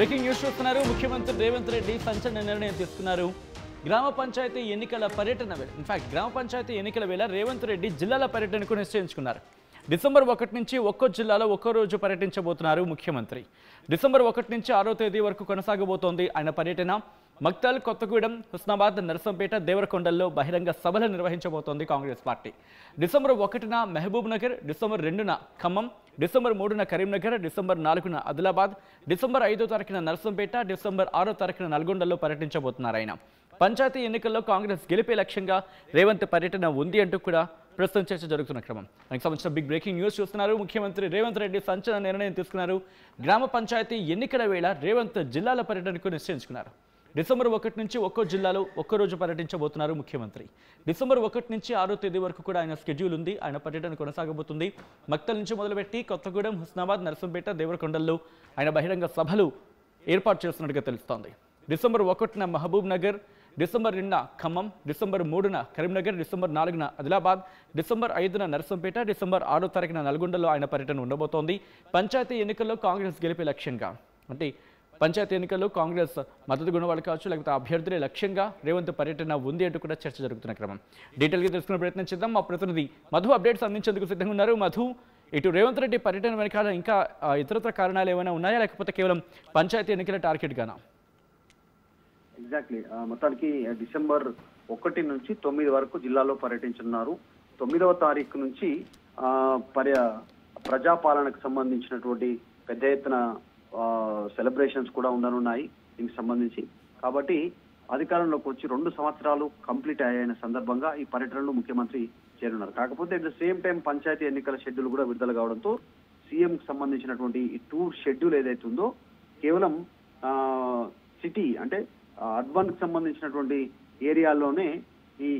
Breaking news చూస్తున్నారు. ముఖ్యమంత్రి రేవంత్ రెడ్డి సంచలన నిర్ణయం తీసుకున్నారు. గ్రామ పంచాయతీ ఎన్నికల పర్యటన వేళ ఇన్ఫాక్ట్ గ్రామ పంచాయతీ ఎన్నికల వేళ రేవంత్ రెడ్డి జిల్లాల పర్యటనకు నిశ్చయించుకున్నారు. డిసెంబర్ 1 నుంచి ఒక్కో జిల్లాలో ఒక్కో రోజు పర్యటించబోతున్నారు ముఖ్యమంత్రి. డిసెంబర్ 1 నుంచి 6వ తేదీ వరకు కొనసాగబోతోంది ఆయన పర్యటన. మక్తల్, కొత్తగూడెం, హుస్నాబాద్, నర్సంపేట, దేవరకొండల్లో బహిరంగ సభలు నిర్వహించబోతోంది కాంగ్రెస్ పార్టీ. డిసెంబర్ 1న మహబూబ్ నగర్, డిసెంబర్ 2న ఖమ్మం, డిసెంబర్ 3న కరీంనగర్, డిసెంబర్ 4న ఆదిలాబాద్, డిసెంబర్ 5వ తారీఖున నర్సంపేట, డిసెంబర్ 6వ తారీఖున నల్గొండలో పర్యటించబోతున్నారు ఆయన. పంచాయతీ ఎన్నికల్లో కాంగ్రెస్ గెలిపే లక్ష్యంగా రేవంత్ పర్యటన ఉంది అంటూ కూడా ప్రస్తుతం చర్చ జరుగుతున్న క్రమం. దానికి సంబంధించిన బిగ్ బ్రేకింగ్ న్యూస్ చూస్తున్నారు. ముఖ్యమంత్రి రేవంత్ రెడ్డి సంచలన నిర్ణయం తీసుకున్నారు. గ్రామ పంచాయతీ ఎన్నికల వేళ రేవంత్ జిల్లాల పర్యటనకు నిశ్చయించుకున్నారు. డిసెంబర్ 1 నుంచి ఒక్కో జిల్లాలో ఒక్కో రోజు పర్యటించబోతున్నారు ముఖ్యమంత్రి. డిసెంబర్ 1 నుంచి 6వ తేదీ వరకు కూడా ఆయన షెడ్యూల్ ఉంది. ఆయన పర్యటన కొనసాగబోతుంది. మక్తల్ నుంచి మొదలుపెట్టి కొత్తగూడెం, హుస్నాబాద్, నర్సంపేట, దేవరకొండల్లో ఆయన బహిరంగ సభలు ఏర్పాటు చేస్తున్నట్టుగా తెలుస్తోంది. డిసెంబర్ 1న మహబూబ్ నగర్, డిసెంబర్ 2న ఖమ్మం, డిసెంబర్ 3న కరీంనగర్, డిసెంబర్ 4న ఆదిలాబాద్, డిసెంబర్ 5న నర్సంపేట, డిసెంబర్ 6వ తారీఖున నల్గొండలో ఆయన పర్యటన ఉండబోతోంది. పంచాయతీ ఎన్నికల్లో కాంగ్రెస్ గెలిపే లక్ష్యంగా అంటే పంచాయతీ ఎన్నికల్లో కాంగ్రెస్ మద్దతు గుణవాళ్ళు కావచ్చు, లేకపోతే అభ్యర్థులే లక్ష్యంగా రేవంత్ పర్యటన ఉంది అంటూ కూడా చర్చ జరుగుతున్న క్రమం. డీటెయిల్గా తెలుసుకునే ప్రయత్నం చేద్దాం. మా ప్రతినిధి మధు అప్డేట్స్ అందించేందుకు సిద్ధంగా ఉన్నారు. మధు, ఇటు రేవంత్ రెడ్డి పర్యటన వెనకాల ఇంకా ఇతరత్ర కారణాలు ఏమైనా ఉన్నాయా, లేకపోతే కేవలం పంచాయతీ ఎన్నికల టార్గెట్ గానా? ఎగ్జాక్ట్లీ, మొత్తానికి డిసెంబర్ 1 నుంచి 9 వరకు జిల్లాలో పర్యటించనున్నారు. 9వ తారీఖు నుంచి ప్రజాపాలనకు సంబంధించినటువంటి పెద్ద ఎత్తున సెలబ్రేషన్స్ కూడా ఉండనున్నాయి దీనికి సంబంధించి. కాబట్టి అధికారంలోకి వచ్చి 2 సంవత్సరాలు కంప్లీట్ అయిన సందర్భంగా ఈ పర్యటనలో ముఖ్యమంత్రి చేరున్నారు. కాకపోతే అట్ ద సేమ్ టైం పంచాయతీ ఎన్నికల షెడ్యూల్ కూడా విడుదల కావడంతో సీఎంకి సంబంధించినటువంటి ఈ టూర్ షెడ్యూల్ ఏదైతే ఉందో కేవలం సిటీ అంటే అర్బన్ కి సంబంధించినటువంటి ఏరియాల్లోనే ఈ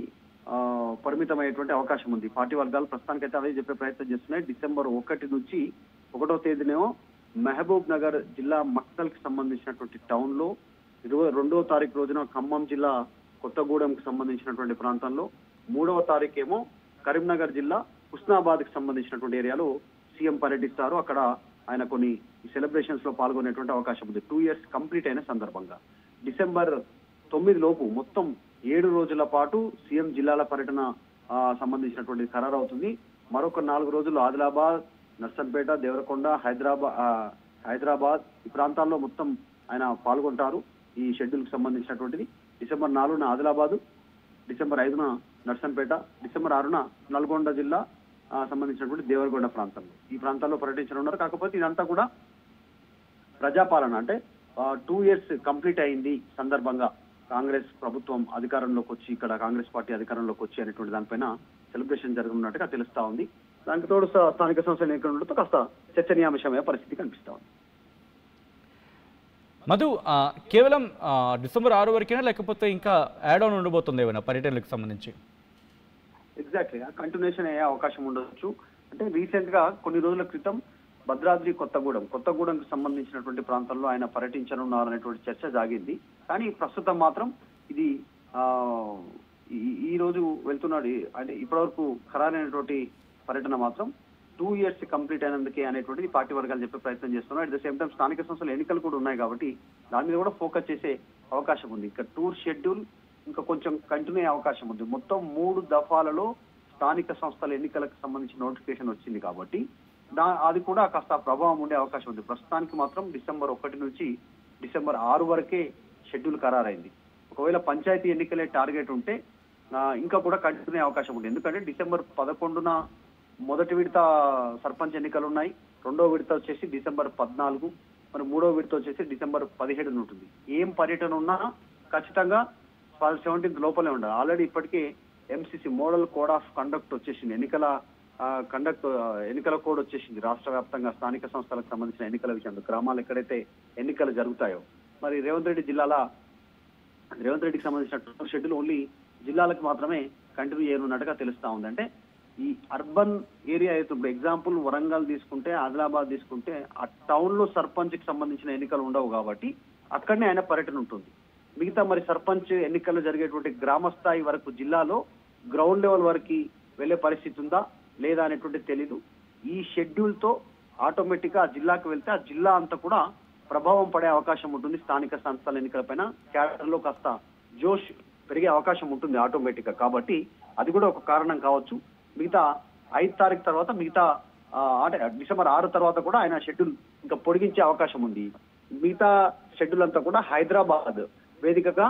పరిమితమయ్యేటువంటి అవకాశం ఉంది. పార్టీ వర్గాలు ప్రస్తుతానికైతే అదే చెప్పే ప్రయత్నం చేస్తున్నాయి. డిసెంబర్ 1 నుంచి 1వ తేదీనేమో మహబూబ్ నగర్ జిల్లా మక్తల్ కి సంబంధించినటువంటి టౌన్ లో, 22వ తారీఖు రోజున ఖమ్మం జిల్లా కొత్తగూడెంకి సంబంధించినటువంటి ప్రాంతంలో, 3వ తారీఖు ఏమో కరీంనగర్ జిల్లా హుస్నాబాద్ కి సంబంధించినటువంటి ఏరియాలో సీఎం పర్యటిస్తారు. అక్కడ ఆయన కొన్ని సెలబ్రేషన్స్ లో పాల్గొనేటువంటి అవకాశం ఉంది 2 years కంప్లీట్ అయిన సందర్భంగా. డిసెంబర్ 9 లోపు మొత్తం 7 రోజుల పాటు సీఎం జిల్లాల పర్యటన సంబంధించినటువంటి ఖరారు అవుతుంది. మరొక 4 రోజులు ఆదిలాబాద్, నర్సంపేట, దేవరకొండ, హైదరాబాద్ ఈ ప్రాంతాల్లో మొత్తం ఆయన పాల్గొంటారు. ఈ షెడ్యూల్ కి సంబంధించినటువంటిది డిసెంబర్ 4న ఆదిలాబాద్, డిసెంబర్ 5న నర్సంపేట, డిసెంబర్ 6న నల్గొండ జిల్లా సంబంధించినటువంటి దేవరకొండ ప్రాంతంలో ఈ ప్రాంతాల్లో పర్యటించనున్నారు. కాకపోతే ఇదంతా కూడా ప్రజాపాలన అంటే 2 years కంప్లీట్ అయింది సందర్భంగా కాంగ్రెస్ ప్రభుత్వం అధికారంలోకి వచ్చి, ఇక్కడ కాంగ్రెస్ పార్టీ అధికారంలోకి వచ్చి అనేటువంటి దానిపైన సెలబ్రేషన్ జరగనున్నట్టుగా తెలుస్తా ఉంది. దానికి తోడు స్థానిక సంస్థల ఎన్నికలతో కాస్త చర్చనీయాంశమైన పరిస్థితి కనిపిస్తా ఉంది. మధు, కేవలం డిసెంబర్ 6 వరకేనా, లేకపోతే ఇంకా యాడ్ ఆన్ ఉండబోతుంది ఏమైనా పర్యటనలకు సంబంధించి? ఎగ్జాక్ట్లీ, కంటిన్యూషన్ అయ్యే అవకాశం ఉండొచ్చు. అంటే రీసెంట్ గా కొన్ని రోజుల క్రితం భద్రాద్రి కొత్తగూడెంకి సంబంధించినటువంటి ప్రాంతంలో ఆయన పర్యటించనున్నారనేటువంటి చర్చ సాగింది. కానీ ప్రస్తుతం మాత్రం ఇది ఈ రోజు వెళ్తున్నాడు అంటే ఇప్పటివరకు ఖరారైనటువంటి పర్యటన మాత్రం 2 years కంప్లీట్ అయినందుకే అనేటువంటిది పార్టీ వర్గాలు చెప్పే ప్రయత్నం చేస్తున్నారు. అట్ ద సేమ్ టైం స్థానిక సంస్థల ఎన్నికలు కూడా ఉన్నాయి కాబట్టి దాని మీద కూడా ఫోకస్ చేసే అవకాశం ఉంది. ఇక్కడ టూర్ షెడ్యూల్ ఇంకా కొంచెం కంటిన్యూ అయ్యే అవకాశం ఉంది. మొత్తం 3 దఫాలలో స్థానిక సంస్థల ఎన్నికలకు సంబంధించిన నోటిఫికేషన్ వచ్చింది కాబట్టి అది కూడా కాస్త ప్రభావం ఉండే అవకాశం ఉంది. ప్రస్తుతానికి మాత్రం డిసెంబర్ 1 నుంచి డిసెంబర్ 6 వరకే షెడ్యూల్ ఖరారైంది. ఒకవేళ పంచాయతీ ఎన్నికలే టార్గెట్ ఉంటే ఇంకా కూడా కంటిన్యూ అవకాశం ఉంది. ఎందుకంటే డిసెంబర్ 11న మొదటి విడత సర్పంచ్ ఎన్నికలు ఉన్నాయి. 2వ విడత వచ్చేసి డిసెంబర్ 14, మరి 3వ విడత వచ్చేసి డిసెంబర్ 17 ఉంటుంది. ఏం పర్యటన ఉన్నా ఖచ్చితంగా 17th లోపలే ఉండాలి. ఆల్రెడీ ఇప్పటికే MCC model code of conduct వచ్చేసింది, ఎన్నికల కోడ్ వచ్చేసింది రాష్ట్ర వ్యాప్తంగా స్థానిక సంస్థలకు సంబంధించిన ఎన్నికల విషయంలో. గ్రామాలు ఎక్కడైతే ఎన్నికలు జరుగుతాయో మరి రేవంత్ రెడ్డికి సంబంధించిన షెడ్యూల్ ఓన్లీ జిల్లాలకు మాత్రమే కంటిన్యూ చేయనున్నట్టుగా తెలుస్తా ఉంది. అంటే ఈ అర్బన్ ఏరియా అయితే ఇప్పుడు ఎగ్జాంపుల్ వరంగల్ తీసుకుంటే, ఆదిలాబాద్ తీసుకుంటే ఆ టౌన్ లో సర్పంచ్ కి సంబంధించిన ఎన్నికలు ఉండవు కాబట్టి అక్కడనే ఆయన పర్యటన ఉంటుంది. మిగతా మరి సర్పంచ్ ఎన్నికల్లో జరిగేటువంటి గ్రామ స్థాయి వరకు జిల్లాలో గ్రౌండ్ లెవెల్ వరకు వెళ్లే పరిస్థితి ఉందా లేదా అనేటువంటి తెలీదు. ఈ షెడ్యూల్ తో ఆటోమేటిక్ గా ఆ జిల్లాకు వెళ్తే ఆ జిల్లా అంతా కూడా ప్రభావం పడే అవకాశం ఉంటుంది. స్థానిక సంస్థల ఎన్నికలపైన క్యాడర్లో కాస్త జోష్ పెరిగే అవకాశం ఉంటుంది ఆటోమేటిక్ గా. కాబట్టి అది కూడా ఒక కారణం కావచ్చు. మిగతా 5 తారీఖు తర్వాత అంటే డిసెంబర్ 6 తర్వాత కూడా ఆయన షెడ్యూల్ ఇంకా పొడిగించే అవకాశం ఉంది. మిగతా షెడ్యూల్ అంతా కూడా హైదరాబాద్ వేదికగా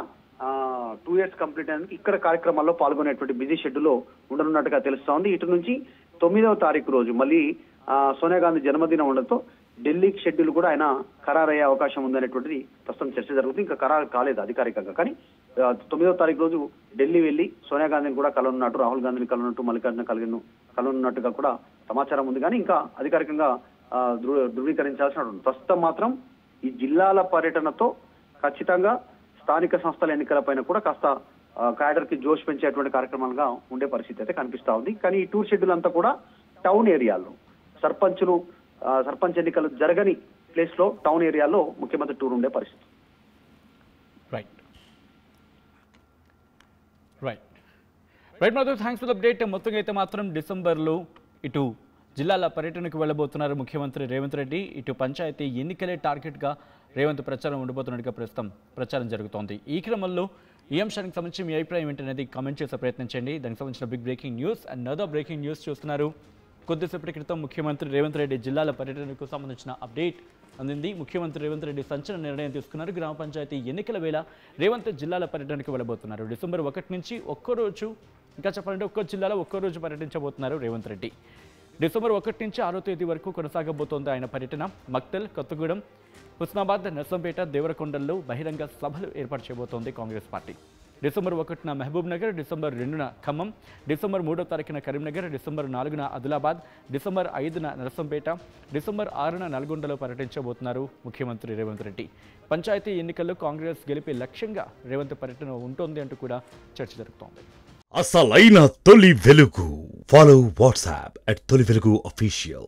2 years కంప్లీట్ అయినందుకు ఇక్కడ కార్యక్రమాల్లో పాల్గొనేటువంటి బిజీ షెడ్యూల్ ఉండనున్నట్టుగా తెలుస్తోంది. ఇటు నుంచి 9వ తారీఖు రోజు మళ్ళీ సోనియా గాంధీ జన్మదినం ఉండడంతో ఢిల్లీకి షెడ్యూల్ కూడా ఆయన ఖరారయ్యే అవకాశం ఉందనేటువంటిది ప్రస్తుతం చర్చ జరుగుతుంది. ఇంకా ఖరారు కాలేదు అధికారికంగా. కానీ 9వ తారీఖు రోజు ఢిల్లీ వెళ్లి సోనియా గాంధీని కూడా కలవనున్నట్టు, రాహుల్ గాంధీని కలవనున్నట్టు, మల్లికార్జున ఖర్గేను కలవనున్నట్టుగా కూడా సమాచారం ఉంది. కానీ ఇంకా అధికారికంగా ధృవీకరించాల్సిన ప్రస్తుతం మాత్రం ఈ జిల్లాల పర్యటనతో ఖచ్చితంగా స్థానిక సంస్థల ఎన్నికలపైన కూడా కాస్త క్యాడర్ కి జోష్ పెంచేటువంటి కార్యక్రమాలుగా ఉండే పరిస్థితి అయితే కనిపిస్తా ఉంది. కానీ ఈ టూర్ షెడ్యూల్ అంతా కూడా టౌన్ ఏరియాల్లో సర్పంచ్ ఎన్నికలు జరగని ప్లేస్ లో టౌన్ ఏరియాలో ముఖ్యమంత్రి టూర్ ఉండే పరిస్థితి. Right Madhav, thanks for the update. మొత్తంగా అయితే మాత్రం డిసెంబర్లో ఇటు జిల్లాల పర్యటనకు వెళ్ళబోతున్నారు ముఖ్యమంత్రి రేవంత్ రెడ్డి. ఇటు పంచాయతీ ఎన్నికలే టార్గెట్గా రేవంత్ ప్రచారం ఉండబోతున్నట్టుగా ప్రస్తుతం ప్రచారం జరుగుతోంది. ఈ క్రమంలో ఈ అంశానికి సంబంధించి మీ అభిప్రాయం ఏంటనేది కామెంట్ చేసే ప్రయత్నం చేయండి. దానికి సంబంధించిన big breaking news and other breaking news చూస్తున్నారు. కొద్దిసేపటి క్రితం ముఖ్యమంత్రి రేవంత్ రెడ్డి జిల్లాల పర్యటనకు సంబంధించిన అప్డేట్ అందింది. ముఖ్యమంత్రి రేవంత్ రెడ్డి సంచలన నిర్ణయం తీసుకున్నారు. గ్రామ పంచాయతీ ఎన్నికల వేళ రేవంత్ జిల్లాల పర్యటనకు వెళ్ళబోతున్నారు. డిసెంబర్ 1 నుంచి ఒక్కరోజు, ఇంకా చెప్పాలంటే ఒక్కో జిల్లాలో ఒక్కరోజు పర్యటించబోతున్నారు రేవంత్ రెడ్డి. డిసెంబర్ 1 నుంచి 6వ తేదీ వరకు కొనసాగబోతోంది ఆయన పర్యటన. మక్తల్, కొత్తగూడెం, హుస్నాబాద్, నర్సంపేట, దేవరకొండల్లో బహిరంగ సభలు ఏర్పాటు చేయబోతోంది కాంగ్రెస్ పార్టీ. డిసెంబర్ 1న మహబూబ్ నగర్, డిసెంబర్ 2న ఖమ్మం, డిసెంబర్ 3వ తారీఖున కరీంనగర్, డిసెంబర్ 4న ఆదిలాబాద్, డిసెంబర్ 5న నర్సంపేట, డిసెంబర్ 6న నల్గొండలో పర్యటించబోతున్నారు ముఖ్యమంత్రి రేవంత్ రెడ్డి. పంచాయతీ ఎన్నికల్లో కాంగ్రెస్ గెలిపే లక్ష్యంగా రేవంత్ పర్యటన ఉంటుంది అంటూ కూడా చర్చ జరుగుతోంది. అసలైన తొలి వెలుగు. ఫాలో వాట్సాప్ @తొలి వెలుగు official.